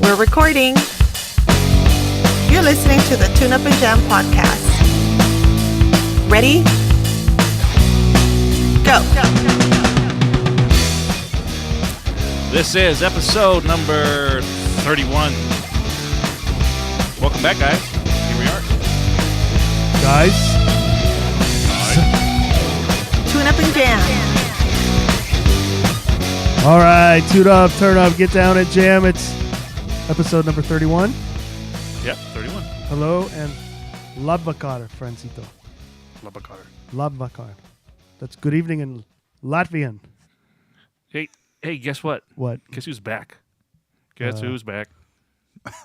We're recording. You're listening to the Tune Up and Jam podcast. Ready? Go. This is episode number 31. Welcome back, guys. Here we are. Guys. Tune Up and Jam. All right, tune up, turn up, get down and jam. It's episode number 31. Yep, 31. Hello and Labakar, Francito. Labakar. Labakar. That's good evening in Latvian. Hey, guess what? What? Guess who's back? Guess who's back?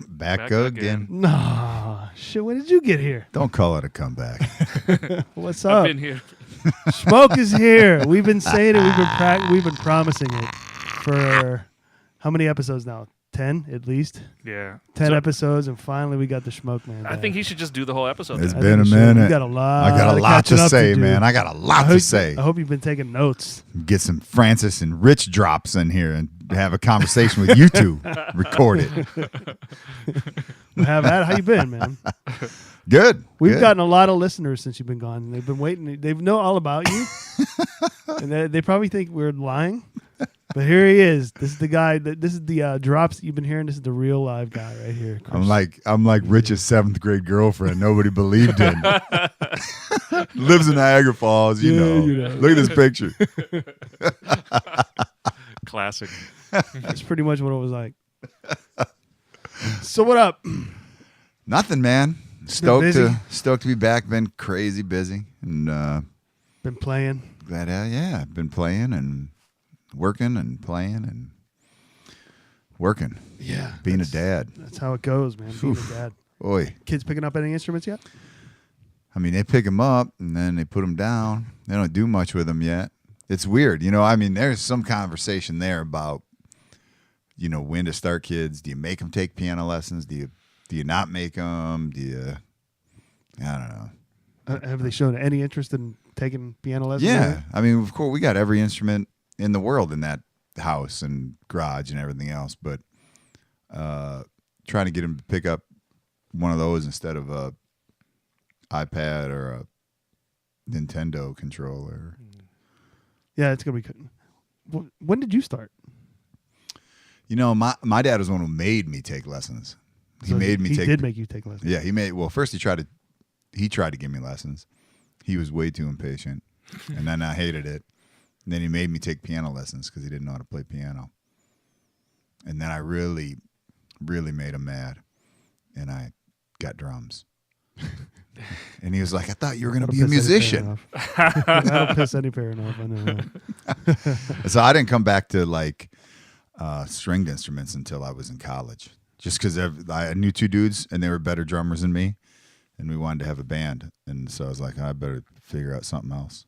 Back again. No. Shit, when did you get here? Don't call it a comeback. What's I've up? been here. Schmoke is here. We've been saying it. We've been promising it for how many episodes now? 10 at least. Yeah. 10 episodes, and finally we got the Schmoke man back. I think he should just do the whole episode. It's then. been a We minute. got a lot. I got a lot catching to up say, do. man. I got a lot to say. I hope you've been taking notes. Get some Francis and Rich drops in here and have a conversation with you two. Record it. Have that. How you been, man? Good. We've good. gotten a lot of listeners since you've been gone. They've been waiting. They know all about you, and they probably think we're lying. But here he is. This is the guy. This is the drops that you've been hearing. This is the real live guy right here. Chris. I'm like Rich's 7th grade girlfriend. Nobody believed in. Lives in Niagara Falls. You know. Look at this picture. Classic. That's pretty much what it was like. So what up? Nothing, man. Stoked busy? to be back. Been crazy busy and Been playing. glad. Yeah, been playing and working and playing and working. Yeah, Being a dad. That's how it goes, man. Being a dad. Oi. Kids picking up any instruments yet? I mean, they pick them up and then they put them down. They don't do much with them yet. It's weird. You know, I mean, there's some conversation there about, you know, when to start kids. Do you make them take piano lessons? Do you not make them? I don't know. Have they shown any interest in taking piano lessons? Yeah. I mean, of course, we got every instrument in the world in that house and garage and everything else. But trying to get them to pick up one of those instead of a iPad or a Nintendo controller. Yeah, it's going to be good. When did you start? You know, my dad was the one who made me take lessons. He So made me take. He did make you take lessons. Yeah, he made. Well, first he tried to give me lessons. He was way too impatient, and then I hated it. And then he made me take piano lessons because he didn't know how to play piano. And then I really, really made him mad, and I got drums. And he was like, "I thought you were going to be a musician." That'll piss any parent off. I know. So I didn't come back to like stringed instruments until I was in college. Just because I knew two dudes and they were better drummers than me, and we wanted to have a band, and so I was like, I better figure out something else.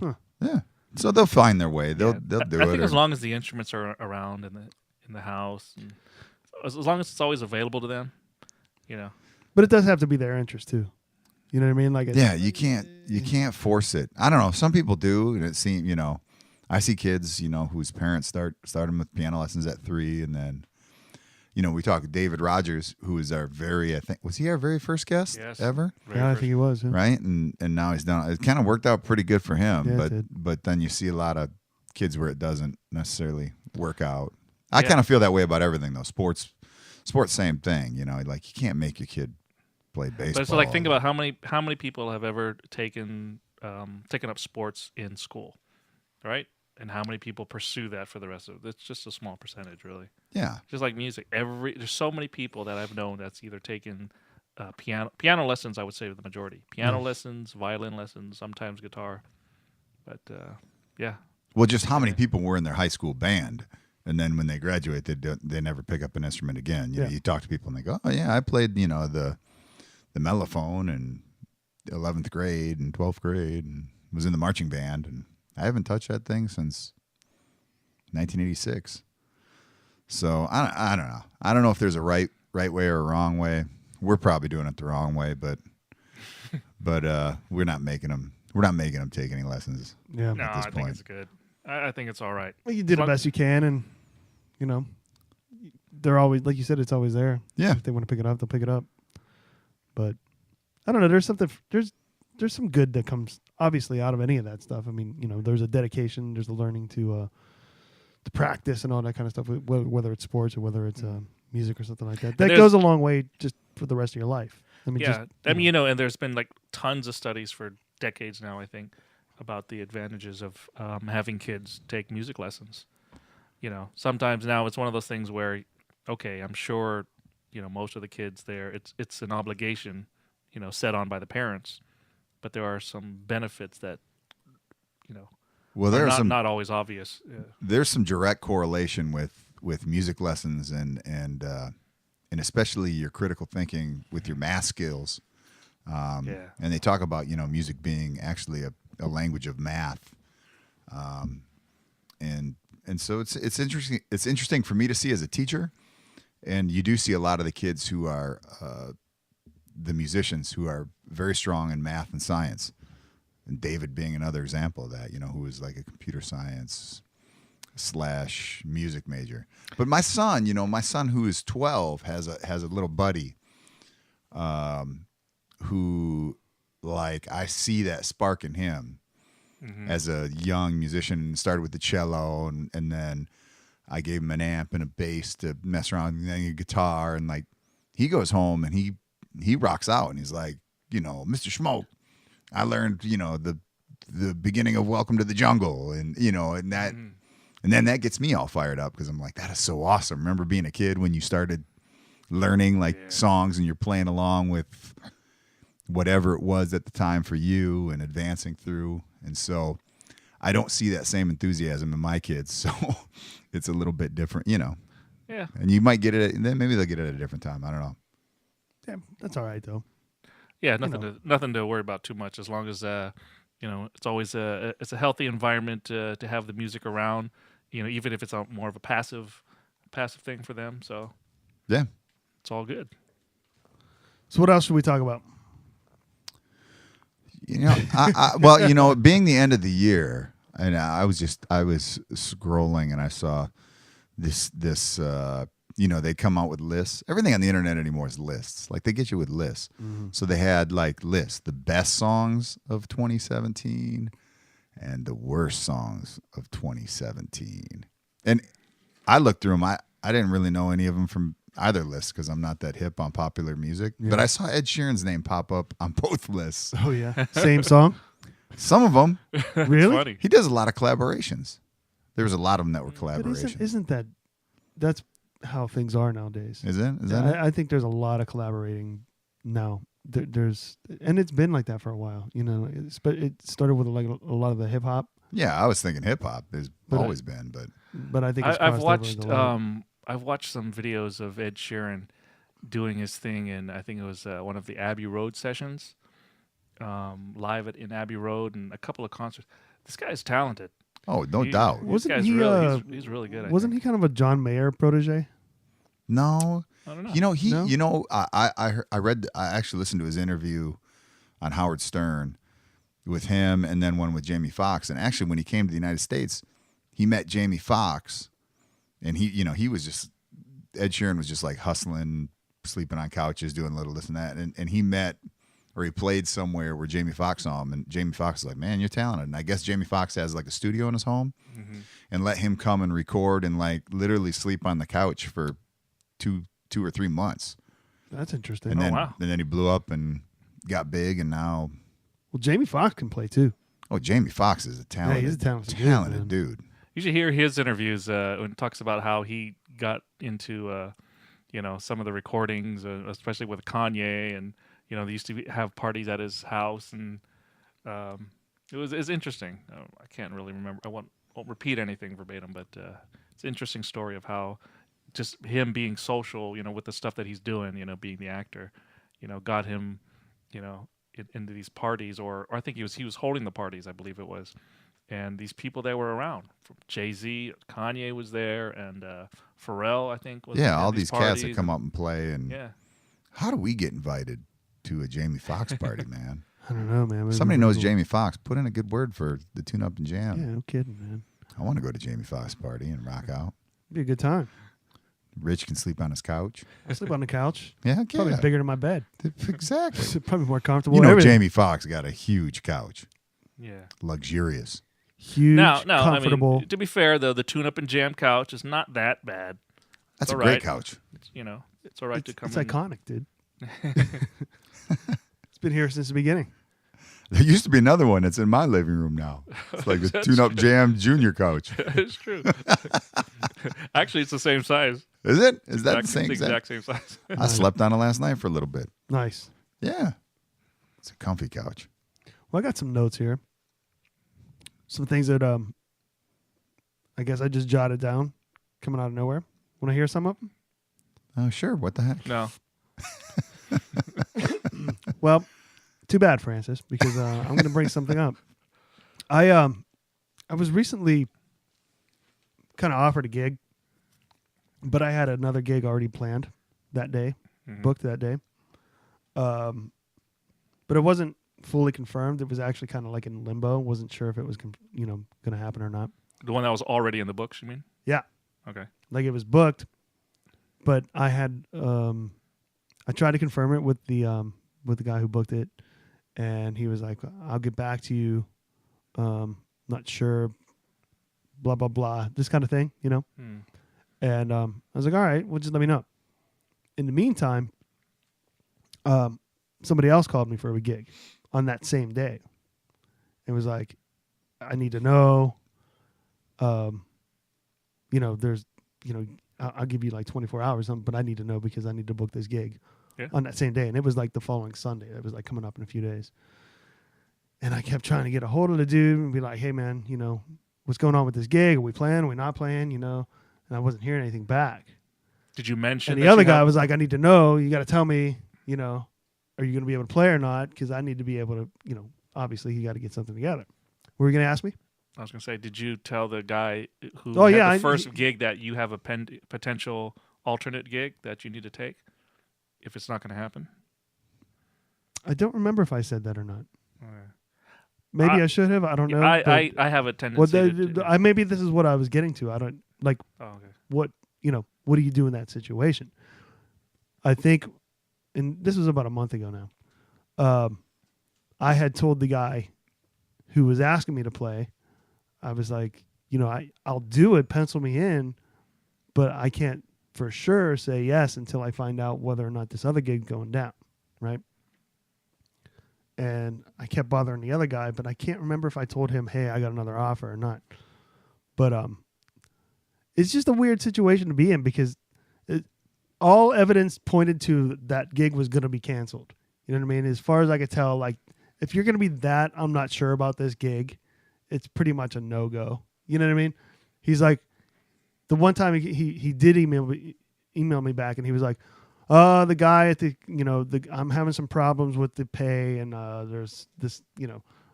Huh. Yeah. So they'll find their way. They'll do it. I think as long as the instruments are around in the house, and as long as it's always available to them, you know. But it does have to be their interest too. You know what I mean? Like, Yeah, you can't force it. I don't know. Some people do, and it seems, you know, I see kids, you know, whose parents start them with piano lessons at 3, and then, you know, we talked to David Rogers, who was was he our very first guest ever? yeah, I think he was. Yeah. Right, and now he's done. It kind of worked out pretty good for him, Yeah, it did. but then you see a lot of kids where it doesn't necessarily work out. I kind of feel that way about everything though. Sports, same thing. You know, like you can't make your kid play baseball. But it's like, think about how many people have ever taken up sports in school, right? And how many people pursue that for the rest of it? It's just a small percentage, really. Yeah. Just like music, there's so many people that I've known that's either taken piano lessons. I would say the majority piano lessons, violin lessons, sometimes guitar. But yeah. Well, just how many people were in their high school band, and then when they graduate, they never pick up an instrument again. You know, you talk to people and they go, "Oh yeah, I played, you know, the mellophone in 11th grade and 12th grade, and was in the marching band, and I haven't touched that thing since 1986." So I don't know. I don't know if there's a right way or a wrong way. We're probably doing it the wrong way, but we're not making them take any lessons. Yeah. No, at this I point. think it's good. I think it's all right. Well, you did the best you can, and you know, they're always, like you said, it's always there. Yeah. If they want to pick it up, they'll pick it up. But I don't know. There's something. There's some good that comes obviously out of any of that stuff. I mean, there's a dedication. There's a learning to practice and all that kind of stuff. Whether it's sports or whether it's music or something like that. That goes a long way just for the rest of your life. I mean, and there's been like tons of studies for decades now, I think, about the advantages of having kids take music lessons. Sometimes now it's one of those things where, okay, I'm sure, most of the kids there, it's an obligation, set on by the parents, but there are some benefits that, well, there are not always obvious. Yeah. There's some direct correlation with music lessons and especially your critical thinking with your math skills. And they talk about music being actually a language of math, and so it's interesting. It's interesting for me to see as a teacher, and you do see a lot of the kids who are the musicians who are very strong in math and science, and David being another example of that. Who is like a computer science / music major. But my son, who is 12 has a little buddy, who, like, I see that spark in him as a young musician. Started with the cello, and then I gave him an amp and a bass to mess around, and then a guitar, and like he goes home and he rocks out, and he's like, Mr. Schmoke, I learned the beginning of Welcome to the Jungle, and and that. And then that gets me all fired up because I'm like, that is so awesome. Remember being a kid when you started learning songs and you're playing along with whatever it was at the time for you and advancing through. And so I don't see that same enthusiasm in my kids. So it's a little bit different, Yeah. And you might get it, and then maybe they'll get it at a different time. I don't know. Yeah, that's all right though. Yeah, nothing to worry about too much as long as it's always it's a healthy environment to have the music around. Even if it's more of a passive thing for them. So, yeah, it's all good. So what else should we talk about? Being the end of the year, and I was scrolling and I saw this. They come out with lists. Everything on the internet anymore is lists. Like they get you with lists. Mm-hmm. So they had like lists, the best songs of 2017. And the worst songs of 2017. And I looked through them. I didn't really know any of them from either list because I'm not that hip on popular music. Yeah. But I saw Ed Sheeran's name pop up on both lists. Oh, yeah. Same song? Some of them. Really? Funny. He does a lot of collaborations. There was a lot of them that were collaborations. But isn't that's how things are nowadays. Is it? Is that I think there's a lot of collaborating now. And it's been like that for a while, but it started with like a lot of the hip hop. Yeah, I was thinking hip hop has always been, but I think I've watched some videos of Ed Sheeran doing his thing, and I think it was one of the Abbey Road sessions, live in Abbey Road, and a couple of concerts. This guy's talented. Oh, no doubt. Wasn't he? He's really good. Wasn't he kind of a John Mayer protege? No. I don't know. I read. I actually listened to his interview on Howard Stern with him, and then one with Jamie Foxx. And actually, when he came to the United States, he met Jamie Foxx, and he was just Ed Sheeran was just like hustling, sleeping on couches, doing a little this and that, and he met or he played somewhere where Jamie Foxx saw him, and Jamie Foxx was like, "Man, you're talented." And I guess Jamie Foxx has like a studio in his home, and let him come and record and like literally sleep on the couch for 2 or 3 months. That's interesting. And then, wow. And then he blew up and got big, and now. Well, Jamie Foxx can play too. Oh, Jamie Foxx is a talented, he's a talented dude. You should hear his interviews when he talks about how he got into, some of the recordings, especially with Kanye, and they used to have parties at his house, and it's interesting. I can't really remember. I won't repeat anything verbatim, but it's an interesting story of how. Just him being social, with the stuff that he's doing, being the actor, got him, into these parties, or I think he was holding the parties, I believe it was, and these people that were around, from Jay-Z, Kanye was there, and Pharrell, I think, was all these cats that come up and play, and yeah. How do we get invited to a Jamie Foxx party, man? I don't know, man. Somebody knows Jamie Foxx. Put in a good word for the Tune Up and Jam. Yeah, no kidding, man. I want to go to Jamie Foxx party and rock out. It'd be a good time. Rich can sleep on his couch. I sleep on the couch. Yeah, okay. Probably bigger than my bed. Exactly. It's probably more comfortable. You know, everything. Jamie Foxx got a huge couch, Yeah. luxurious. Huge, Now, comfortable. I mean, to be fair though, the tune-up and jam couch is not that bad. That's a all great right. couch. It's, it's all right to come. It's in. iconic, dude. It's been here since the beginning. There used to be another one that's in my living room now. It's like the tune-up jam junior couch. It's true. Actually, it's the same size. Is it? Is that the It's same the exact? exact same size. I slept on it last night for a little bit. Nice. Yeah. It's a comfy couch. Well, I got some notes here. Some things that I guess I just jotted down, coming out of nowhere. Want to hear some of them? Oh, sure. What the heck? No. Well, too bad, Francis, because I'm going to bring something up. I was recently kind of offered a gig, but I had another gig already planned that day, booked that day. But it wasn't fully confirmed. It was actually kind of like in limbo. Wasn't sure if it was going to happen or not. The one that was already in the books, you mean? Yeah, Okay. like it was booked, but I had I tried to confirm it with the guy who booked it, and he was like, "I'll get back to you. Not sure. Blah blah blah. This kind of thing, And I was like, all right, well, just let me know. In the meantime, somebody else called me for a gig on that same day. It was like, I need to know. There's, I'll give you like 24 hours, but I need to know because I need to book this gig on that same day. And it was like the following Sunday. It was like coming up in a few days. And I kept trying to get a hold of the dude and be like, hey, man, what's going on with this gig? Are we playing? Are we not playing? And I wasn't hearing anything back. Did you mention? And the other guy was like, I need to know. You got to tell me, are you going to be able to play or not? Because I need to be able to, obviously you got to get something together. Were you going to ask me? I was going to say, did you tell the guy who Oh, had yeah, the first gig that you have a potential alternate gig that you need to take if it's not going to happen? I don't remember if I said that or not. Okay. Maybe I should have. I don't know. I have a tendency. Maybe this is what I was getting to. I don't like. Oh, okay. What do you do in that situation? I think, and this was about a month ago now. I had told the guy who was asking me to play, I was like, I'll do it, pencil me in, but I can't for sure say yes until I find out whether or not this other gig's going down, right? And I kept bothering the other guy, but I can't remember if I told him, hey, I got another offer or not. But it's just a weird situation to be in because all evidence pointed to that gig was going to be canceled. You know what I mean? As far as I could tell, like, if you're going to be that, I'm not sure about this gig, it's pretty much a no-go. You know what I mean? He's like, the one time he did email me back, and he was like, the guy at the, I'm having some problems with the pay, and there's this,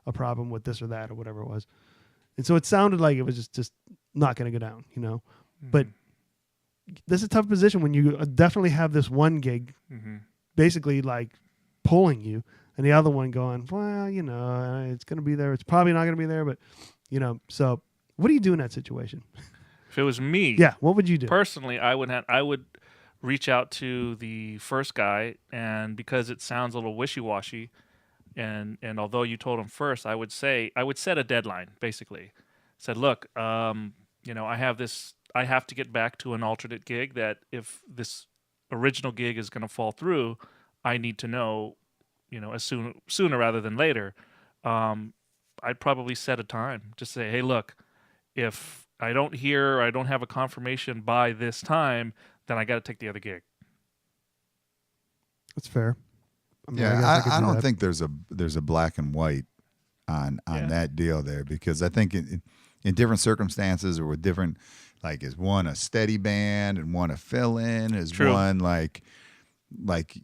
a problem with this or that or whatever it was. And so it sounded like it was just not going to go down, Mm-hmm. But this is a tough position when you definitely have this one gig basically like pulling you, and the other one going, well, it's going to be there. It's probably not going to be there, but, so what do you do in that situation? If it was me, yeah, what would you do? Personally, I would reach out to the first guy, and because it sounds a little wishy-washy, and although you told him first, I would set a deadline. Basically, said, look, I have to get back to an alternate gig. That if this original gig is going to fall through, I need to know, sooner rather than later. I'd probably set a time. Just say, hey, look, if I don't hear, or I don't have a confirmation by this time, then I got to take the other gig. That's fair. I don't think there's a black and white on that deal there, because I think in different circumstances or with different, like, is one a steady band and one a fill in, is True. one like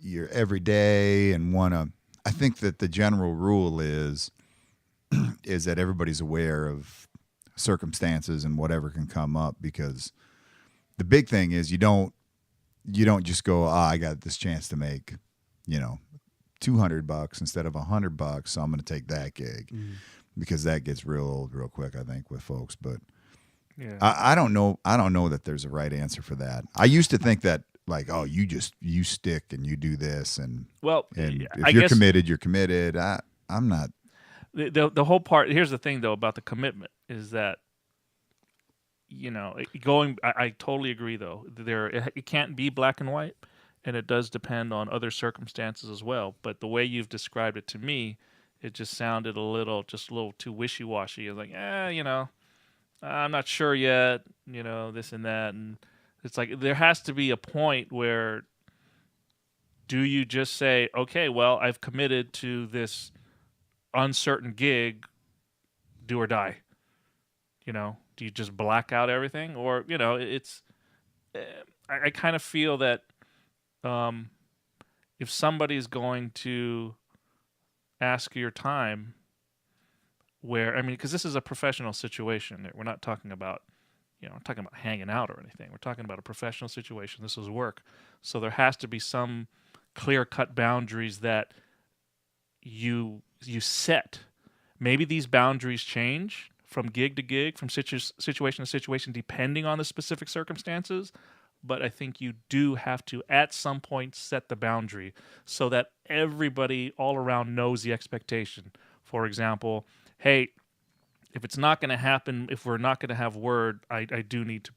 your everyday and one I think that the general rule is that everybody's aware of circumstances and whatever can come up, because the big thing is you don't just go, I got this chance to make, $200 instead of $100, so I'm going to take that gig, because that gets real old real quick, I think, with folks. But Yeah. I don't know. I don't know that there's a right answer for that. I used to think that like, oh, you stick and you do this, and Well, if I you're guess committed, you're committed. I'm not. the whole part. Here's the thing, though, about the commitment is that I totally agree, though. It can't be black and white, and it does depend on other circumstances as well. But the way you've described it to me, it just sounded a little too wishy washy. It's like, I'm not sure yet. This and that, and it's like there has to be a point where do you just say, okay, well, I've committed to this uncertain gig, do or die? Do you just black out everything? Or, it's, I kind of feel that if somebody's going to ask your time, because this is a professional situation. We're not talking about, we're talking about hanging out or anything. We're talking about a professional situation. This is work. So there has to be some clear-cut boundaries that you set. Maybe these boundaries change from gig to gig, from situation to situation, depending on the specific circumstances. But I think you do have to, at some point, set the boundary so that everybody all around knows the expectation. For example, hey, if it's not going to happen, if we're not going to have word, I do need to,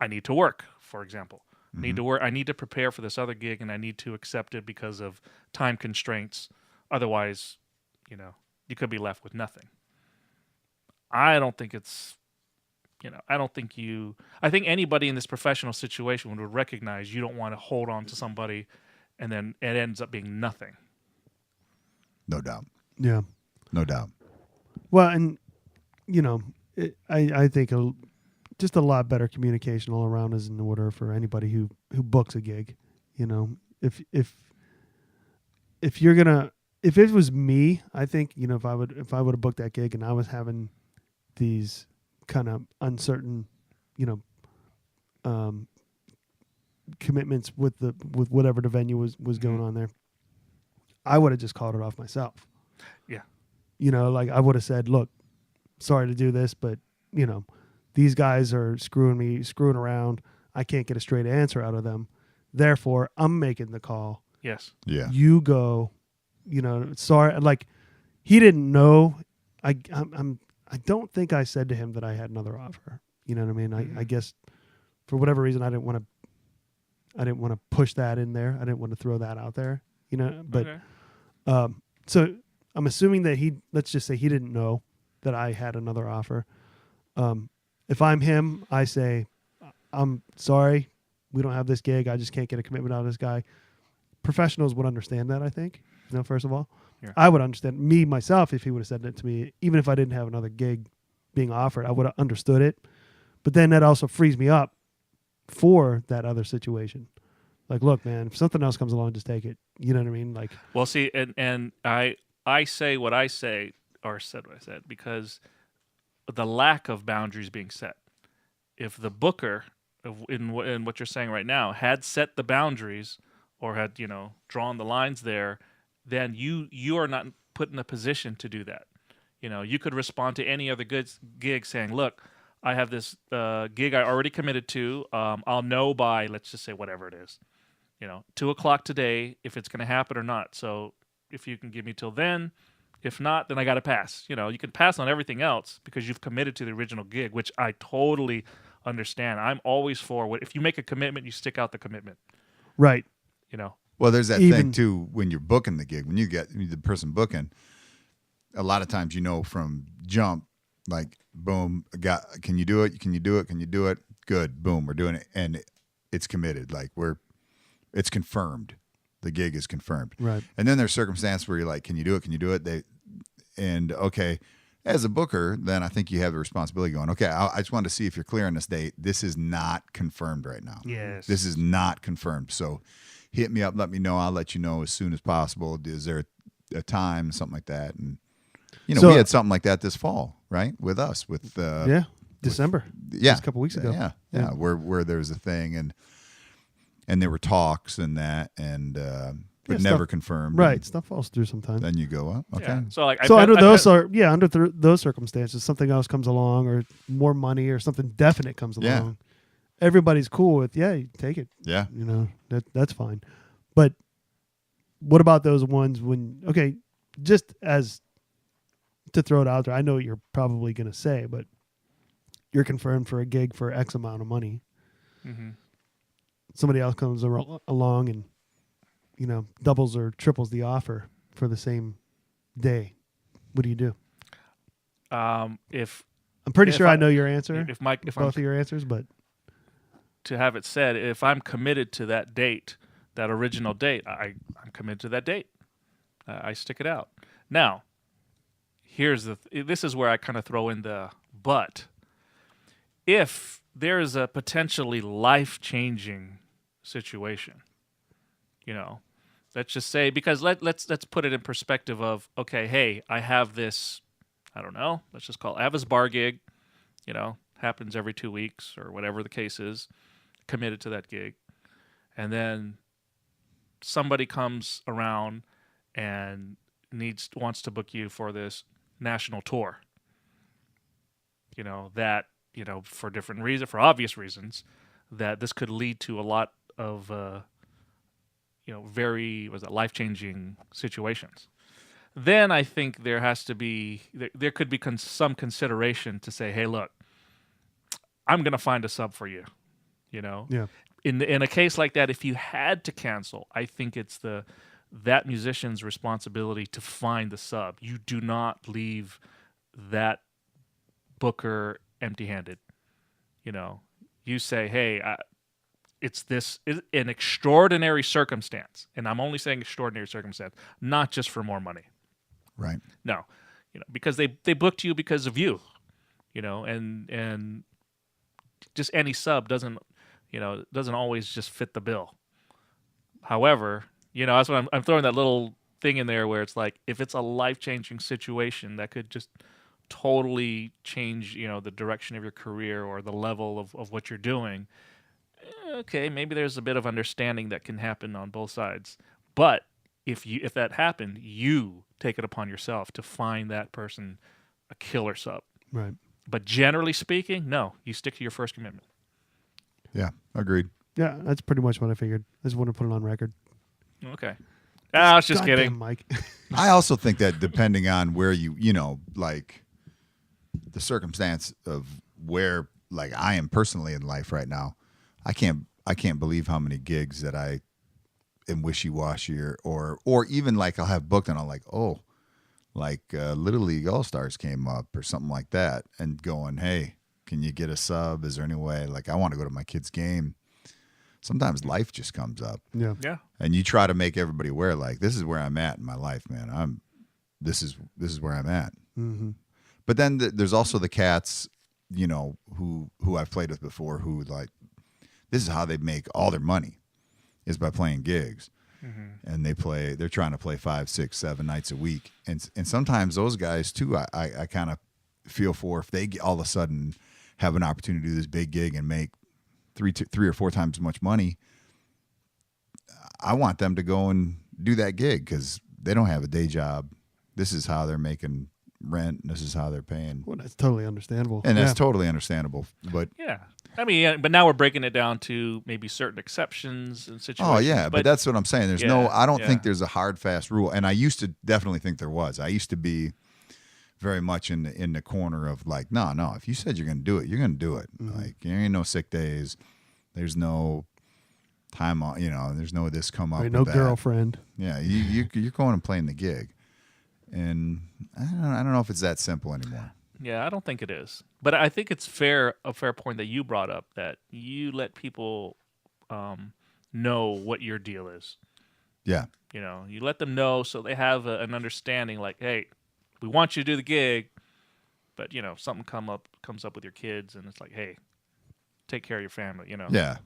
I need to work, for example. Mm-hmm. Need to work. I need to prepare for this other gig, and I need to accept it because of time constraints. Otherwise, you could be left with nothing. I don't think it's, I think anybody in this professional situation would recognize you don't want to hold on to somebody and then it ends up being nothing. No doubt. Yeah. No doubt. Well, and I think just a lot better communication all around is in order for anybody who books a gig. If you're gonna, if it was me, I think if I would have booked that gig and I was having these kind of uncertain, commitments with whatever the venue was going on there, I would have just called it off myself. Yeah. Like I would have said, look, sorry to do this, but these guys are screwing around. I can't get a straight answer out of them. Therefore, I'm making the call. Yes. Yeah. You go. Sorry. Like he didn't know. I don't think I said to him that I had another offer. You know what I mean? I guess for whatever reason I didn't want to push that in there. I didn't want to throw that out there. But Okay. so I'm assuming that let's just say he didn't know that I had another offer. If I'm him, I say, I'm sorry, we don't have this gig. I just can't get a commitment out of this guy. Professionals would understand that, I think. First of all, yeah. I would understand myself if he would have said that to me, even if I didn't have another gig being offered, I would have understood it. But then that also frees me up for that other situation. Like, look, man, if something else comes along, just take it. You know what I mean? Like, well, see, and I say what I say, or said what I said, because the lack of boundaries being set. If the booker, in what you're saying right now, had set the boundaries or had drawn the lines there, then you are not put in a position to do that. You could respond to any other good gig saying, look, I have this gig I already committed to. I'll know by, let's just say whatever it is, 2:00 today if it's going to happen or not. So if you can give me till then, if not, then I got to pass. You can pass on everything else because you've committed to the original gig, which I totally understand. I'm always for if you make a commitment, you stick out the commitment. right. Well, there's that thing too when you're booking the gig. When you get the person booking, a lot of times from jump, like boom, can you do it? Can you do it? Can you do it? Good, boom, we're doing it, and it's committed. Like it's confirmed. The gig is confirmed. Right. And then there's circumstances where you're like, can you do it? Can you do it? Okay, as a booker, then I think you have the responsibility going, okay, I just wanted to see if you're clear on this date. This is not confirmed right now. Yes. This is not confirmed. So hit me up, let me know. I'll let you know as soon as possible. Is there a time, something like that? And, we had something like that this fall, right? With us, with December. Yeah. Just a couple weeks ago. Yeah. Where there was a thing and there were talks and that, and but Yeah, never stuff- confirmed. Right. Stuff falls through sometimes. Then you go, well, okay. Yeah. So like, So under those bet- those circumstances, something else comes along, or more money, or something definite comes Yeah. along. Everybody's cool with, you take it. Yeah. You know, that's fine. But what about those ones when, okay, just as to throw it out there, I know what you're probably going to say, but you're confirmed for a gig for X amount of money. Mhm. Somebody else comes along and, you know, doubles or triples the offer for the same day. What do you do? If I'm pretty If sure I I- know your answer, if I'm both of your answers, but to have it said, if I'm committed to that date, that original date, I'm committed to that date. I stick it out. Now, here's this is where I kind of throw in the but. If there is a potentially life-changing situation, you know, let's just say, because let's put it in perspective of, okay, hey, I have this, I don't know, let's just call it, I have this bar gig, you know, happens every 2 weeks or whatever the case is, committed to that gig. And then somebody comes around and wants to book you for this national tour. You know, that, you know, for different reasons, for obvious reasons, that this could lead to a lot of, you know, very, life-changing situations. Then I think there has to be, there could be some consideration to say, hey, look, I'm going to find a sub for you, you know? yeah. In a case like that, if you had to cancel, I think it's that musician's responsibility to find the sub. You do not leave that booker empty-handed. You know, you say, "Hey, it's an extraordinary circumstance," and I'm only saying extraordinary circumstance, not just for more money. Right. No, you know, because they booked you because of you. You know, and just any sub doesn't always just fit the bill. However, you know, that's what I'm throwing that little thing in there where it's like, if it's a life-changing situation that could just totally change, you know, the direction of your career or the level of what you're doing, okay, maybe there's a bit of understanding that can happen on both sides. But if that happened, you take it upon yourself to find that person a killer sub. Right. But generally speaking, no, you stick to your first commitment. Yeah. Agreed. Yeah, that's pretty much what I figured. I just want to put it on record. Okay. I was just Goddamn, kidding. Mike. I also think that depending on where you know, like the circumstance of where, like I am personally in life right now, I can't believe how many gigs that I am wishy-washy or even like I'll have booked and I'm like, oh, like Little League All-Stars came up or something like that, and going, hey, can you get a sub? Is there any way? Like, I want to go to my kid's game. Sometimes life just comes up. Yeah. Yeah. And you try to make everybody aware, like, this is where I'm at in my life, man. This is where I'm at. Mm-hmm. But then there's also the cats, you know, who I've played with before, who like, this is how they make all their money, is by playing gigs. Mm-hmm. And they're trying to play 5, 6, 7 nights a week. And sometimes those guys too, I kind of feel for, if they all of a sudden have an opportunity to do this big gig and make 3 or 4 times as much money, I want them to go and do that gig because they don't have a day job. This is how they're making rent. And this is how they're paying. Well, that's totally understandable. And that's totally understandable. But Yeah. I mean, but now we're breaking it down to maybe certain exceptions and situations. oh yeah, but that's what I'm saying. There's I don't think yeah. there's a hard fast rule. And I used to definitely think there was. I used to be very much in the corner of like, no, if you said you're going to do it, you're going to do it. Mm-hmm. Like, there ain't no sick days. There's no time on, you know, there's no this come up. Right, with no that. girlfriend. Yeah, you're going and playing the gig. And I don't know if it's that simple anymore. Yeah, I don't think it is. But I think it's a fair point that you brought up, that you let people know what your deal is. Yeah. You know, you let them know so they have an understanding like, hey, we want you to do the gig, but, you know, something comes up with your kids, and it's like, hey, take care of your family, you know. Yeah,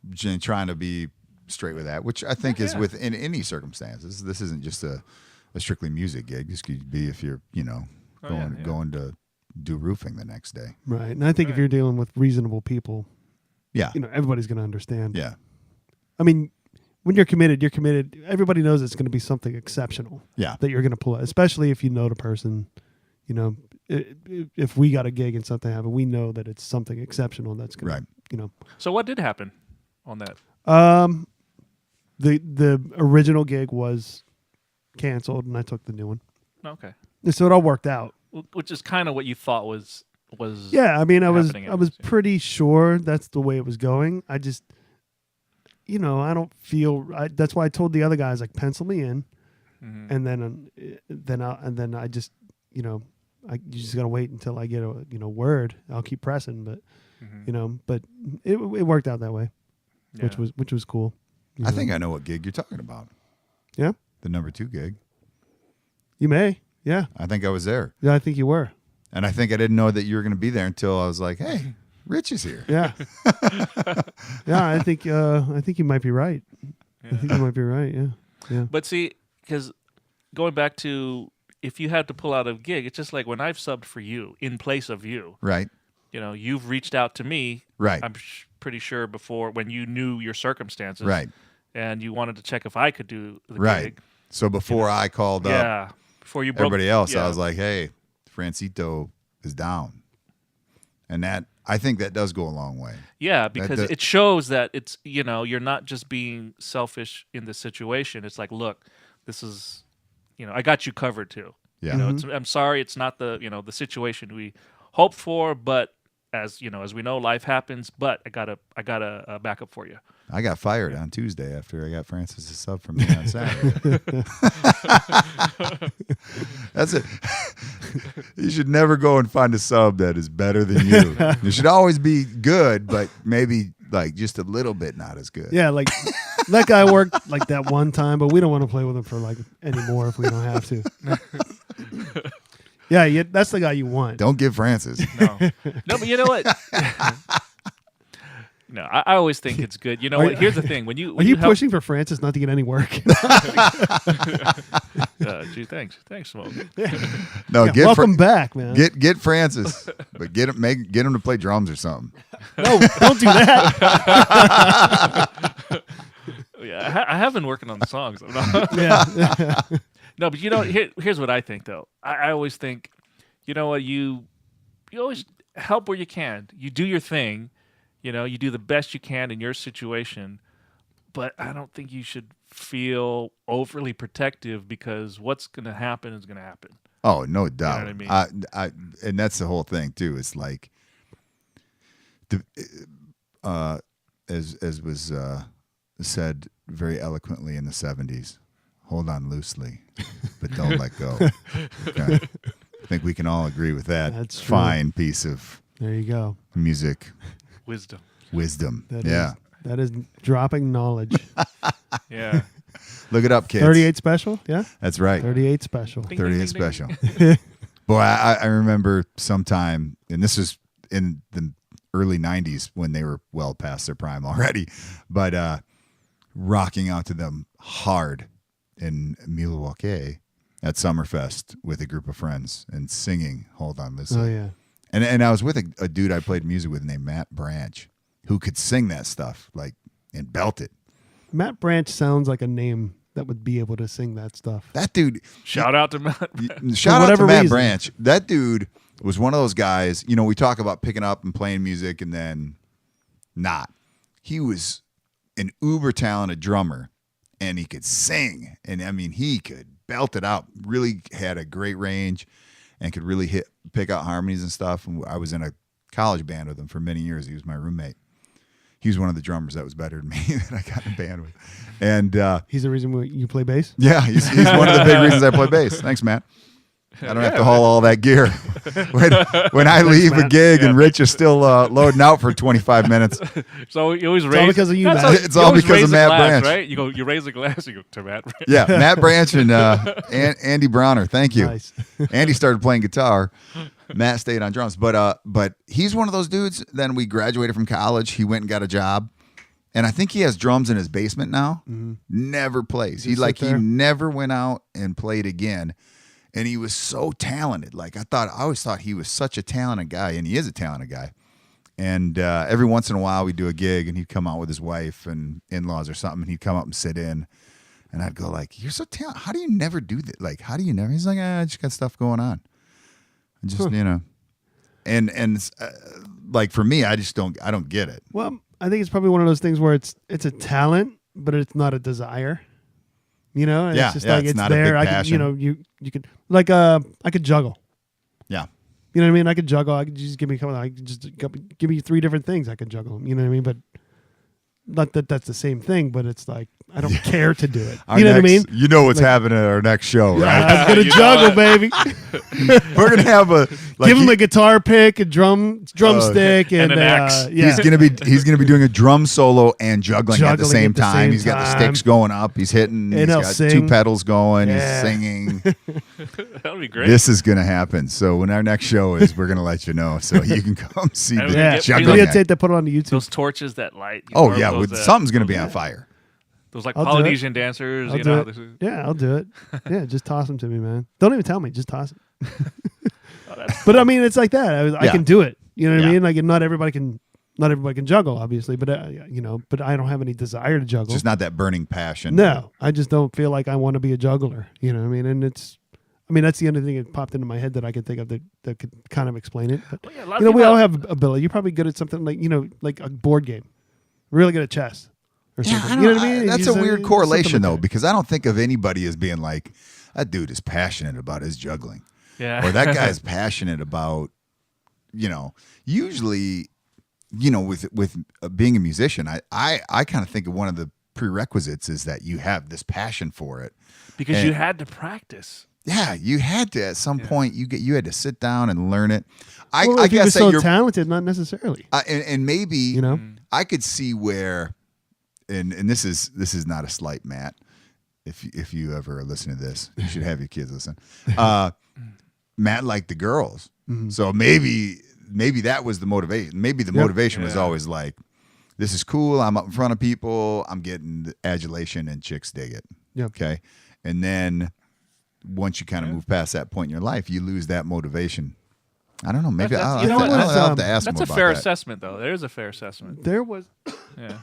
trying to be straight with that, which I think is Yeah. within any circumstances. This isn't just a strictly music gig. This could be if you're, you know, going to do roofing the next day. Right. And I think if you're dealing with reasonable people, Yeah. you know, everybody's going to understand. Yeah. I mean, when you're committed, you're committed. Everybody knows it's going to be something exceptional. Yeah. That you're going to pull out, especially if you know the person. You know, if we got a gig and something happened, we know that it's something exceptional. That's going Right. to, you know. So what did happen on that? The original gig was canceled, and I took the new one. Okay. And so it all worked out. Which is kind of what you thought was. Yeah, I mean, I was happening, I guess, yeah. pretty sure that's the way it was going. I just, you know, I don't feel. That's why I told the other guys, like, pencil me in, and then I just, you know, you just gotta wait until I get a word. I'll keep pressing, but you know, but it worked out that way, Yeah. which was cool. I think I know what gig you're talking about. Yeah, The number 2 gig. you may. Yeah, I think I was there. yeah, I think you were. And I think I didn't know that you were going to be there until I was like, hey, Rich is here. Yeah, yeah. I think you might be right. I think you might be right. Yeah, yeah. But see, because going back to if you had to pull out a gig, it's just like when I've subbed for you in place of you. Right. You know, you've reached out to me. Right. I'm pretty sure before when you knew your circumstances. Right. And you wanted to check if I could do the Right. gig. So before I called up Yeah. Before you broke everybody else, yeah. I was like, hey, Francito is down. And that, I think that does go a long way. Yeah, because it shows that it's, you know, you're not just being selfish in the situation. It's like, look, this is, you know, I got you covered too. Yeah. You know, I'm sorry it's not the, you know, the situation we hoped for, but as, you know, as we know, life happens, but I got a backup for you. I got fired on Tuesday after I got Francis a sub from me on Saturday. That's it. You should never go and find a sub that is better than you. You should always be good, but maybe like just a little bit not as good. Yeah, like that guy worked like that one time, but we don't want to play with him for like anymore if we don't have to. Yeah, that's the guy you want. Don't give Francis. No, but you know what? No, I always think it's good. You know what? Here's the thing: when you are you pushing for Francis not to get any work? Gee, thanks, Schmoke. No, Yeah, welcome back, man. Get Francis, but get him to play drums or something. No, don't do that. Yeah, I have been working on the songs. Yeah. No, but you know, here's what I think though. I always think, you know what, you always help where you can. You do your thing. You know, you do the best you can in your situation, but I don't think you should feel overly protective because what's going to happen is going to happen. Oh, no doubt. You know what I mean? And that's the whole thing too. It's like, as was said very eloquently in the 70s, hold on loosely, but don't let go. Okay? I think we can all agree with that. That's true. Fine piece of There you go. music Wisdom. That is dropping knowledge. Yeah. Look it up, kids. 38 special? Yeah? That's right. 38 special. Ding, 38 ding, ding, special. Boy, I remember sometime, and this was in the early 90s when they were well past their prime already, but rocking out to them hard in Milwaukee at Summerfest with a group of friends and singing Hold On Listen. Oh, yeah. And I was with a dude I played music with named Matt Branch, who could sing that stuff like and belt it. Matt Branch sounds like a name that would be able to sing that stuff. That dude. Shout out to Matt. Shout out to Matt reason. Branch. That dude was one of those guys. You know, we talk about picking up and playing music and then not. He was an uber talented drummer, and he could sing. And I mean, he could belt it out. Really had a great range, and could really pick out harmonies and stuff. And I was in a college band with him for many years. He was my roommate. He was one of the drummers that was better than me that I got in a band with. And he's the reason you play bass? yeah, he's one of the big reasons I play bass. Thanks, Matt. I don't have to haul all that gear. When I leave a gig and Rich is still loading out for 25 minutes. So you always all raise. because of you, that's Matt. how- It's you all always because raise of the Matt glass, Branch. right? You raise the glass. You go to Matt Branch. Yeah, Matt Branch and Andy Browner. Thank you. Nice. Andy started playing guitar. Matt stayed on drums. But he's one of those dudes. Then we graduated from college. He went and got a job. And I think he has drums in his basement now. Mm-hmm. Never plays. He Just sit there. never went out and played again. And he was so talented. Like I always thought he was such a talented guy, and he is a talented guy. And every once in a while, we'd do a gig, and he'd come out with his wife and in-laws or something, and he'd come up and sit in. And I'd go like, "You're so talented. How do you never do that? Like, how do you never?" He's like, "I just got stuff going on." And just and like for me, I don't get it. Well, I think it's probably one of those things where it's a talent, but it's not a desire. You know, and Yeah, it's just yeah, like it's it's not a there. big I could, you passion. know, you could like I could juggle. Yeah. You know what I mean? I could juggle. I could just give me a couple. I could just give me 3 different things I could juggle. You know what I mean? But not that that's the same thing. But it's like I don't care to do it. You know what I mean? You know what's Like- happening at our next show, right? I'm gonna You know juggle, what? baby. We're gonna have a like Give him a guitar pick, a drumstick, and an axe. yeah. He's gonna be doing a drum solo and juggling at the Juggling same at the time. same He's got the time. sticks going up. He's hitting. And He's he'll got sing. 2 pedals going. Yeah. He's singing. That would be great. This is gonna happen. So when our next show is, we're gonna let you know so you can come see And the we Yeah, get juggling. videotape act. that, put it on the YouTube. those torches that light. Oh or yeah, those, something's gonna be on fire. Those like I'll do it. Polynesian dancers. I'll You do know, it. this is- Yeah, I'll do it. Yeah, just toss them to me, man. Don't even tell me. Just toss it. oh, that's- But I mean, it's like that. I Yeah. can do it. You know what I Yeah. mean? Like, not everybody can juggle, obviously. But but I don't have any desire to juggle. Just not that burning passion. No, I just don't feel like I want to be a juggler. You know what I mean? And that's the only thing that popped into my head that I could think of that could kind of explain it. But Well, yeah, a lot of we people all have ability. You're probably good at something like a board game. Really good at chess. Or Yeah, something. I don't, You know what I mean? that's You a weird something correlation like though, that. because I don't think of anybody as being like that dude is passionate about his juggling. Yeah. Or that guy's passionate about, usually, with being a musician, I kind of think of one of the prerequisites is that you have this passion for it. because and- you had to practice. Yeah, you had to at some point. You had to sit down and learn it. I Well, if you were guess so that you're talented, not necessarily. and maybe You know? I could see where, and this is not a slight, Matt. If you ever listen to this, you should have your kids listen. Matt liked the girls, so maybe that was the motivation. Maybe the motivation was Yeah. always like, this is cool. I'm up in front of people. I'm getting the adulation, and chicks dig it. Yep. Okay, and then once you kind of move past that point in your life, you lose that motivation. I don't know. Maybe That's- I'll, you know what? I'll have to ask That's him a about fair that. assessment, though. There is a fair assessment. There was, Yeah.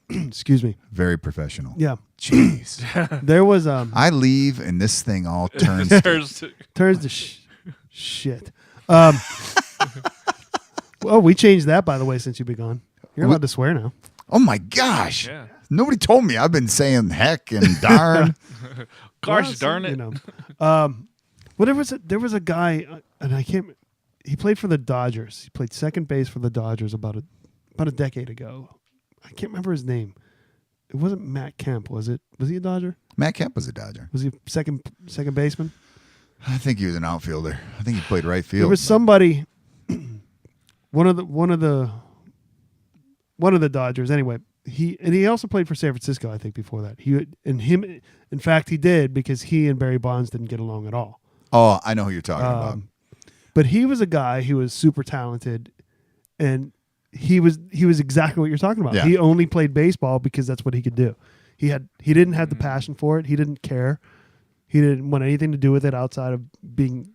excuse me. Very professional. Yeah, Jeez. there was I leave and this thing all turns. There's turns to shit. Well, we changed that, by the way, since you've been gone. You're allowed to swear now. Oh my gosh! yeah. Nobody told me. I've been saying heck and darn. Gosh Well, darn it. You know, well, there was a guy, and I can't. He played for the Dodgers. He played second base for the Dodgers about a decade ago. I can't remember his name. It wasn't Matt Kemp, was it? Was he a Dodger? Matt Kemp was a Dodger. Was he second baseman? I think he was an outfielder. I think he played right field. There was somebody, one of the Dodgers. Anyway, he also played for San Francisco. I think before that, in fact, he did because he and Barry Bonds didn't get along at all. Oh, I know who you're talking about. But he was a guy who was super talented, and he was exactly what you're talking about. Yeah. He only played baseball because that's what he could do. He didn't have the passion for it. He didn't care. He didn't want anything to do with it outside of being,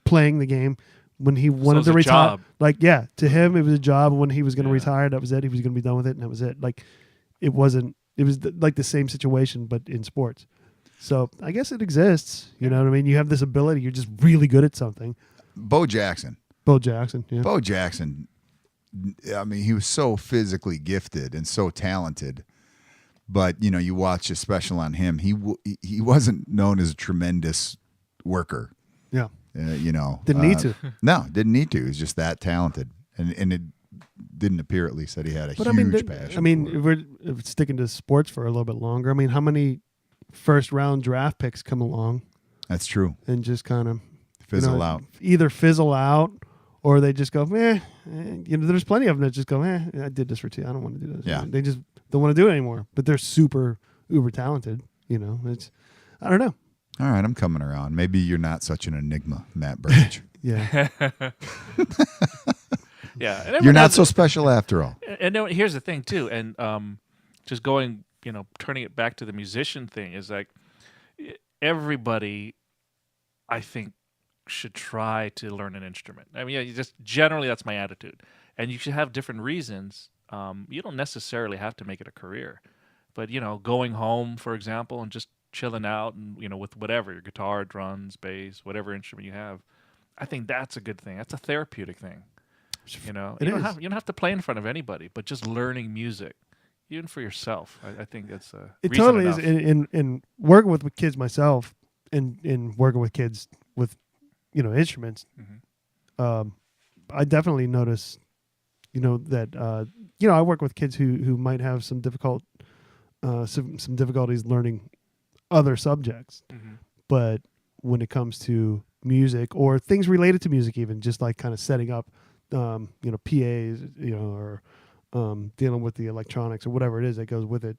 playing the game. When he wanted it's to a retire, job. to him it was a job. When he was going to Yeah. retire, that was it. He was going to be done with it, and that was it. Like, it wasn't. It was like the same situation, but in sports. So I guess it exists. You know what I mean? You have this ability. You're just really good at something. Bo Jackson. Bo Jackson. Yeah. Bo Jackson. I mean, he was so physically gifted and so talented. But you watch a special on him. He wasn't known as a tremendous worker. Yeah. Didn't need to. No, didn't need to. He was just that talented, and it didn't appear, at least, that he had a huge passion. I mean, for it. if we're sticking to sports for a little bit longer. I mean, how many first round draft picks come along That's true. and just kind of Fizzle out. Either fizzle out or they just go, there's plenty of them that just go, I did this for 2. I don't want to do this. Yeah. They just don't want to do it anymore. But they're super uber talented. It's I don't know. All right, I'm coming around. Maybe you're not such an enigma, Matt Birch. Yeah. Yeah. And You're everyone not has- so special after all. And then here's the thing too, and just going, turning it back to the musician thing is like everybody, I think, should try to learn an instrument. I mean, yeah, you just generally that's my attitude, and you should have different reasons. You don't necessarily have to make it a career, but going home, for example, and just chilling out, and with whatever your guitar, drums, bass, whatever instrument you have, I think that's a good thing. That's a therapeutic thing. You don't have to play in front of anybody, but just learning music, even for yourself. I think that's It reason totally enough. is. In working with kids myself, and in working with kids with instruments, I definitely notice that I work with kids who might have some some difficulties learning other subjects, but when it comes to music or things related to music, even just like kind of setting up PAs, or dealing with the electronics or whatever it is that goes with it,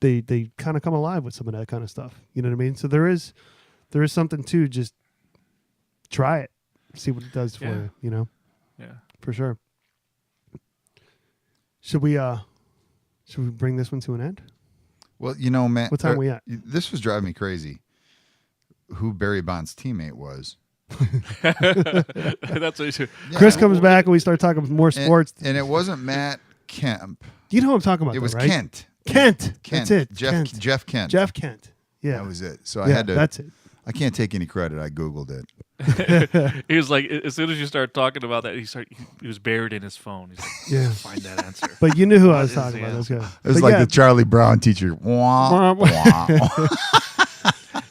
they kind of come alive with some of that kind of stuff. You know what I mean? So there is something to just try it, see what it does for you. Yeah. For sure. Should we bring this one to an end? Well, man. What time are we at? This was driving me crazy. Who Barry Bonds' teammate was. That's what you should. Yeah. Chris comes back and we start talking more sports. And it wasn't Matt Kemp. You know what I'm talking about? It was right? Kent. Kent. Kent. That's it. Jeff Kent. Jeff Kent. Yeah. That was it. So I had to. That's it. I can't take any credit. I Googled it. He was like, as soon as you start talking about that, he was buried in his phone. He's like, Yeah. find that answer. But you knew who I What was is talking the about. That's answer? good. It was But like the Charlie Brown teacher. Wah, wah.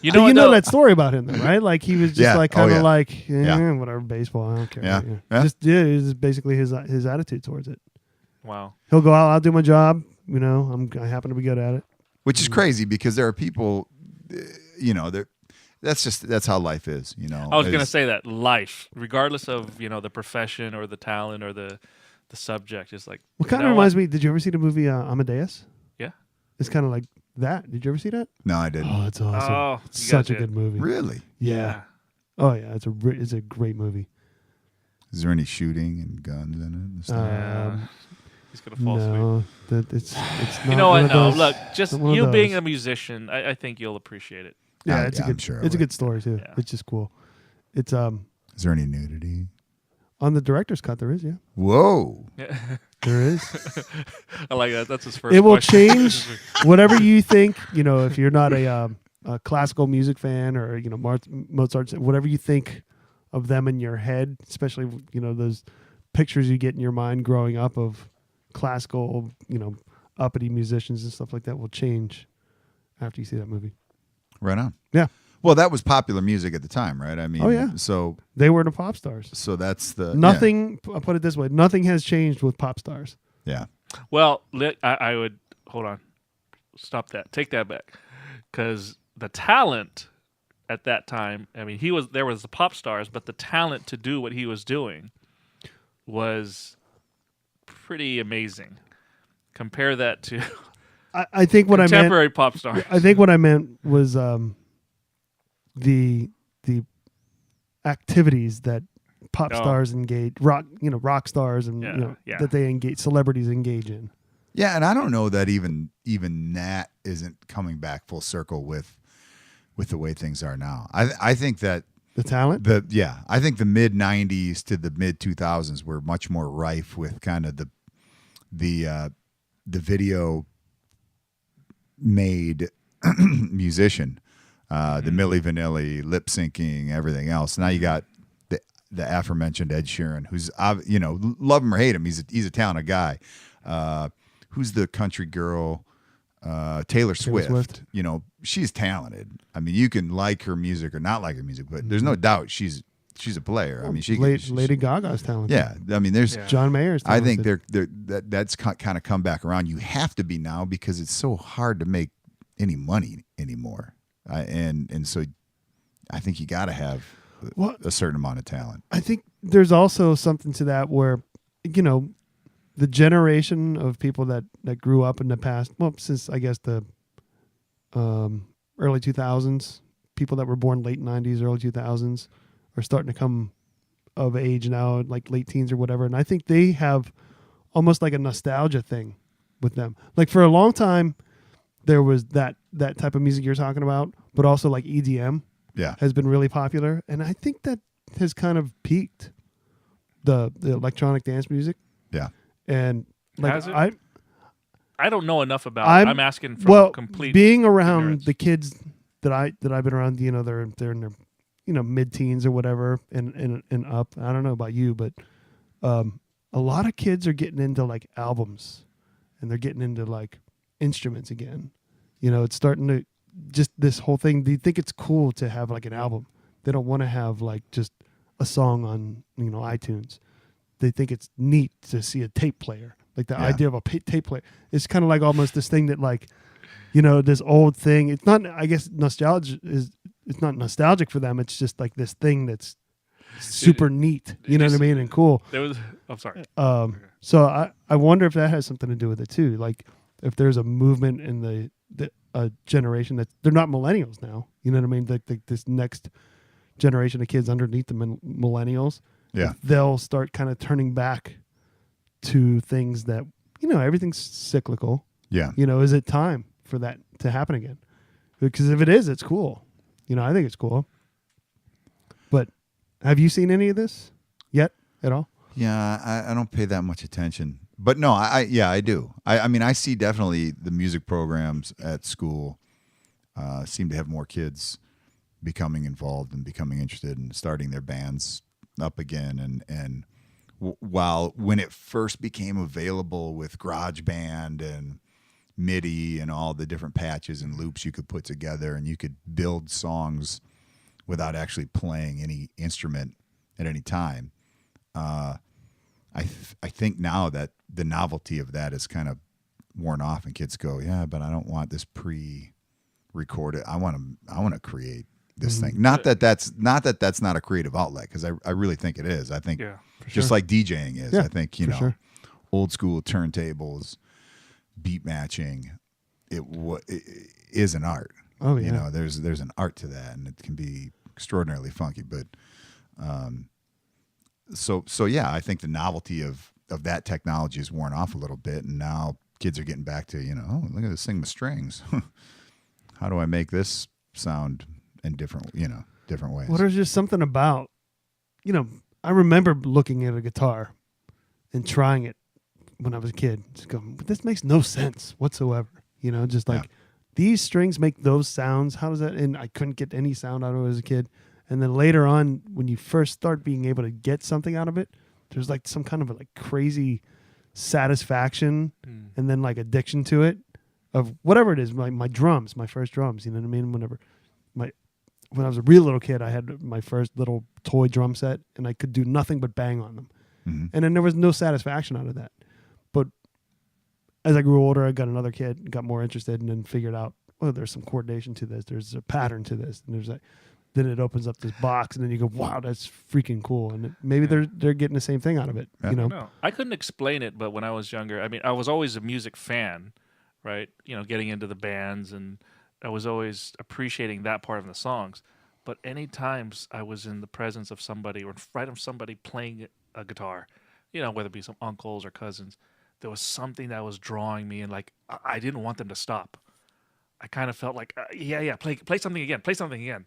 You But know what? you know though? that story about him, though, right? Like he was just Yeah. like kind of Oh, yeah. like, Yeah. whatever, baseball. I don't care. Yeah. Yeah. Just it was basically his attitude towards it. Wow. He'll go out. I'll do my job. I happen to be good at it. Which is crazy because there are people, that's how life is. I was going to say that life, regardless of the profession or the talent or the subject, is like. What kind of reminds me? Did you ever see the movie Amadeus? Yeah. It's kind of like that. Did you ever see that? No, I didn't. Oh, it's awesome. Oh, It's you such a guys did. good movie. Really? Yeah. Oh yeah, it's a great movie. Is there any shooting and guns in it? And stuff? Yeah. He's going to fall asleep. No, that it's not. You know one what? of No, those- look, just not one of you being those. a musician, I think you'll appreciate it. Yeah, Yeah, it's a I'm good. sure I It's a would. good story too. Yeah. It's just cool. It's Is there any nudity? on the director's cut. There is, yeah, Whoa. there is. I like that. That's his first It will question. change whatever you think. If you're not a classical music fan or Mozart, whatever you think of them in your head, especially those pictures you get in your mind growing up of classical, uppity musicians and stuff like that, will change after you see that movie. Right on. Yeah. Well, that was popular music at the time, right? I mean, Oh, yeah. So They were the pop stars. that's the Nothing. I'll put it this way: nothing has changed with pop stars. Yeah. Well, I would hold on, stop that, take that back, because the talent at that time. I mean, there was the pop stars, but the talent to do what he was doing was pretty amazing. Compare that to I think what I meant. contemporary pop stars. I think what I meant was the activities that pop Oh. stars engage, rock stars, and Yeah. that they engage, celebrities engage in. Yeah, and I don't know that even that isn't coming back full circle with the way things are now. I think that The talent. I think the mid '90s to the mid 2000s were much more rife with kind of the video made musician, the Milli Vanilli lip syncing, everything else. Now you got the aforementioned Ed Sheeran, who's love him or hate him, he's a talented guy. Who's the country girl? Taylor Swift. She's talented. I mean, you can like her music or not like her music, but there's no doubt she's a player. I mean, Lady Gaga's talented. yeah. I mean, there's. Yeah. John Mayer's I talented. think that's kind of come back around. You have to be now because it's so hard to make any money anymore, and so I think you got to have a certain amount of talent. I think there's also something to that where, the generation of people that grew up in the past, well, since I guess the early 2000s, people that were born late 90s, early 2000s are starting to come of age now, like late teens or whatever. And I think they have almost like a nostalgia thing with them. Like for a long time, there was that type of music you're talking about, but also like EDM. Yeah. has been really popular, and I think that has kind of peaked the electronic dance music. Yeah. And like Has it? I don't know enough about it. I'm asking from well, complete being around ignorance. the kids that I've been around, you know, they're in their, you know, mid-teens or whatever and up. I don't know about you, but a lot of kids are getting into like albums, and they're getting into like instruments again. You know, it's starting to just this whole thing. They think it's cool to have like an album. They don't want to have like just a song on, you know, iTunes. They think it's neat to see a tape player. Like the idea of a tape player. It's kind of like almost this thing that like, you know, this old thing. It's not, I guess nostalgia is, it's not nostalgic for them. It's just like this thing that's super neat. You know what I mean? And cool. There was. I'm sorry. So I wonder if that has something to do with it too. Like if there's a movement in the generation that they're not millennials now. You know what I mean? This next generation of kids underneath the millennials. Yeah. They'll start kind of turning back to things that, you know, everything's cyclical. Yeah. You know, is it time for that to happen again? Because if it is, it's cool. You know, I think it's cool. But have you seen any of this yet at all? Yeah, I don't pay that much attention. But no, I do. I mean, I see definitely the music programs at school seem to have more kids becoming involved and becoming interested and starting their bands up again. And while when it first became available with GarageBand and MIDI and all the different patches and loops you could put together, and you could build songs without actually playing any instrument at any time, I think now that the novelty of that is kind of worn off, and kids go, yeah, but I don't want this pre-recorded. I want to create this thing. Not that that's not a creative outlet, because I really think it is. I think just like DJing is. Yeah, I think, you know, sure. old school turntables, beat matching, it is an art. Oh yeah. You know, there's an art to that, and it can be extraordinarily funky. But so yeah, I think the novelty of that technology is worn off a little bit, and now kids are getting back to, you know, oh, look at this thing with strings. How do I make this sound in different ways? Well, there's just something about, you know, I remember looking at a guitar and trying it when I was a kid. Just going, this makes no sense whatsoever. You know, just like these strings make those sounds. How does that? And I couldn't get any sound out of it as a kid. And then later on, when you first start being able to get something out of it, there's like some kind of like crazy satisfaction and then like addiction to it of whatever it is. My drums, my first drums, you know what I mean? When I was a real little kid, I had my first little toy drum set, and I could do nothing but bang on them. Mm-hmm. And then there was no satisfaction out of that. But as I grew older, I got another kid and got more interested, and then figured out, oh, there's some coordination to this. There's a pattern to this. And there's like, then it opens up this box, and then you go, wow, that's freaking cool. And maybe they're getting the same thing out of it. Yeah. You know? No, I couldn't explain it, but when I was younger, I mean, I was always a music fan, right? You know, getting into the bands, and I was always appreciating that part of the songs. But any times I was in the presence of somebody or in front of somebody playing a guitar, you know, whether it be some uncles or cousins, there was something that was drawing me, and like I didn't want them to stop. I kind of felt like, play something again.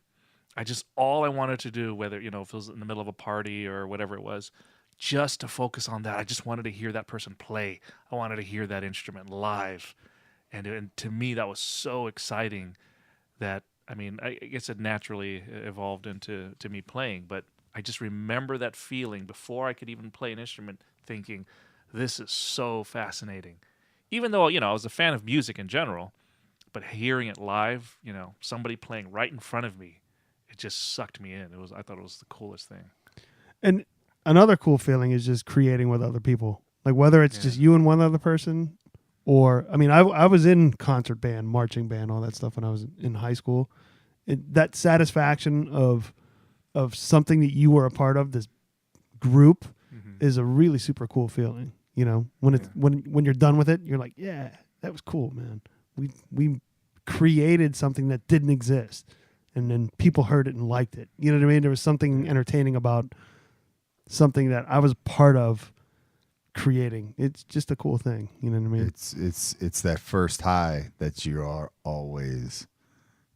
All I wanted to do, whether, you know, if it was in the middle of a party or whatever it was, just to focus on that. I just wanted to hear that person play. I wanted to hear that instrument live. And to me, that was so exciting that, I mean, I guess it naturally evolved into me playing. But I just remember that feeling before I could even play an instrument, thinking, this is so fascinating. Even though, you know, I was a fan of music in general, but hearing it live, you know, somebody playing right in front of me, it just sucked me in. I thought it was the coolest thing. And another cool feeling is just creating with other people. Like whether it's just you and one other person, or, I mean, I was in concert band, marching band, all that stuff when I was in high school. That satisfaction of something that you were a part of, this group, is a really super cool feeling. You know, when you're done with it, you're like, yeah, that was cool, man. We created something that didn't exist, and then people heard it and liked it. You know what I mean? There was something entertaining about something that I was part of creating. It's just a cool thing. You know what I mean? It's that first high that you are always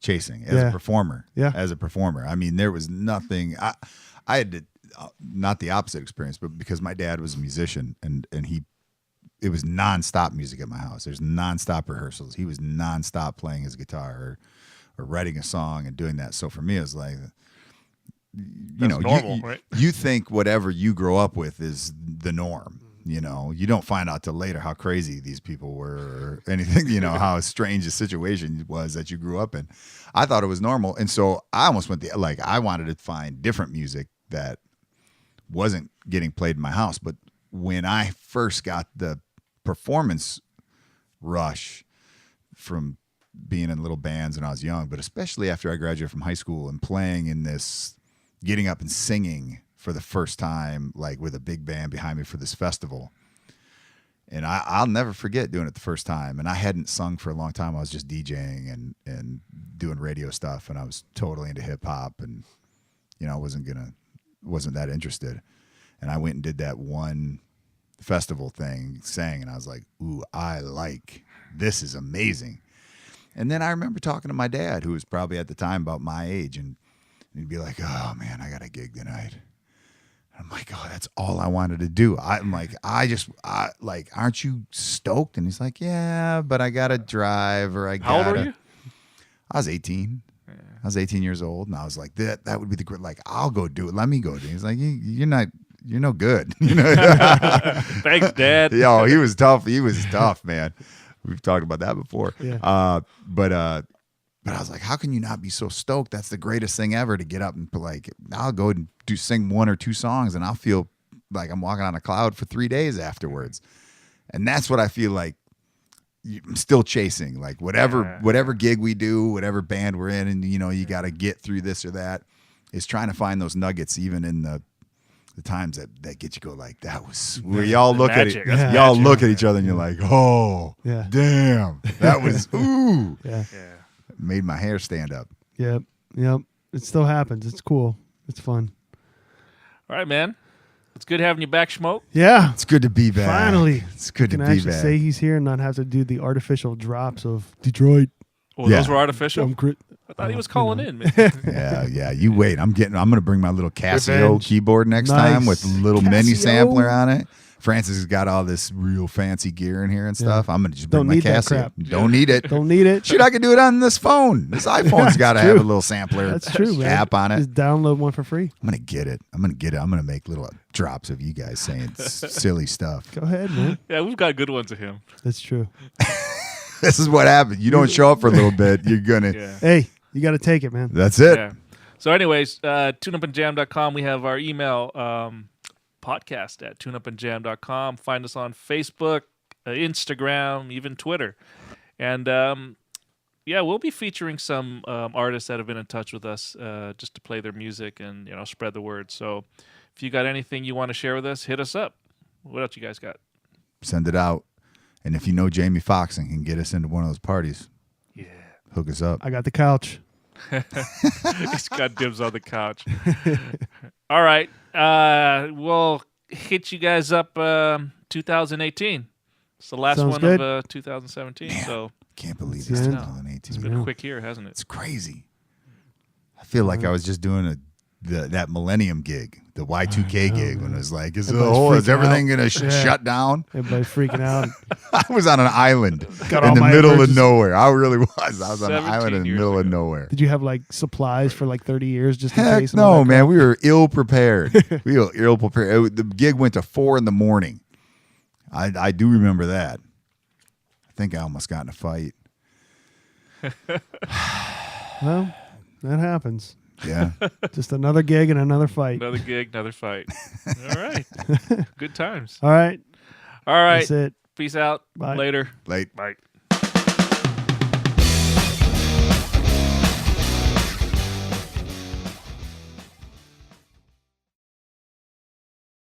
chasing as Yeah. a performer. Yeah. As a performer. I mean, there was nothing. I had to, not the opposite experience, but because my dad was a musician and it was nonstop music at my house. There's nonstop rehearsals. He was nonstop playing his guitar or writing a song and doing that. So for me, it was like, That's normal, right? You think whatever you grow up with is the norm. You know, you don't find out till later how crazy these people were or anything, you know, how strange the situation was that you grew up in. I thought it was normal. And so I almost I wanted to find different music that wasn't getting played in my house. But when I first got the performance rush from being in little bands when I was young, but especially after I graduated from high school and playing in this, getting up and singing for the first time, like with a big band behind me for this festival. And I'll never forget doing it the first time. And I hadn't sung for a long time. I was just DJing and doing radio stuff. And I was totally into hip hop and, you know, wasn't that interested. And I went and did that one festival thing, sang, and I was like, ooh, this is amazing. And then I remember talking to my dad, who was probably at the time about my age, and he'd be like, oh man, I got a gig tonight. I'm like, oh, that's all I wanted to do. I'm like, aren't you stoked? And he's like, yeah, but I got to drive or I got to. How old are you? I was 18. Yeah. I was 18 years old. And I was like, that would be the great, like, I'll go do it. Let me go do it. He's like, you're no good. You know? Thanks, Dad. Yo, he was tough. He was tough, man. We've talked about that before. Yeah. But I was like, how can you not be so stoked? That's the greatest thing ever to get up and like, I'll go and sing 1 or 2 songs and I'll feel like I'm walking on a cloud for 3 days afterwards. And that's what I feel like I'm still chasing. Like whatever gig we do, whatever band we're in, and you know, you got to get through this or that, is trying to find those nuggets even in the times that get you go like, that was where y'all look magic. at it. That's Y'all magic. look at each other and you're like, oh, Yeah. damn, that was, ooh. Yeah. Yeah. Made my hair stand up. Yep. It still happens. It's cool. It's fun. All right, man. It's good having you back, Schmoke. Yeah. It's good to be back. Finally. It's good to Can be actually back. say he's here and not have to do the artificial drops of Detroit. Oh, Yeah. those were artificial? I thought he was calling in, man. Yeah. You wait. I'm gonna bring my little Casio Revenge. keyboard next Nice. time with a little mini Casio. sampler on it. Francis has got all this real fancy gear in here and stuff. I'm gonna just bring Don't my need that Casio. crap. Don't need it. Don't need it. Shoot, I can do it on this phone. This iPhone's got to have a little sampler That's true, man. app on it. Just download one for free. I'm gonna get it. I'm gonna make little drops of you guys saying silly stuff. Go ahead, man. Yeah, we've got good ones of him. That's true. This is what happens. You don't show up for a little bit, you're gonna. Yeah. Hey, you got to take it, man. That's it. Yeah. So anyways, tuneupandjam.com. We have our email podcast at tuneupandjam.com. Find us on Facebook, Instagram, even Twitter. And we'll be featuring some artists that have been in touch with us just to play their music and, you know, spread the word. So if you got anything you want to share with us, hit us up. What else you guys got? Send it out. And if you know Jamie Foxx and can get us into one of those parties, Yeah. hook us up. I got the couch. He's got dibs on the couch. All right. We'll hit you guys up 2018. It's the last Sounds one good. of 2017. Man. So Can't believe It's it's the end. 2018. it's been a quick year, hasn't it? It's crazy. I feel like I was just doing that Millennium gig, the Y2K know, gig, man. when it was like, is Everybody's freaking everything out. going to Yeah. shut down? Everybody's freaking out. I was on an island Got in all the my middle of emergency- nowhere. I really was. I was on an 17 island in the years middle of ago. nowhere. Did you have like supplies for like 30 years just in Heck case? and all no, that man. crap? We were ill prepared. The gig went to 4 a.m. I do remember that. I think I almost got in a fight. Well, that happens. Yeah. Just another gig and another fight. Another gig, another fight. All right. Good times. All right. All right. That's it. Peace out. Bye. Later. Late. Bye.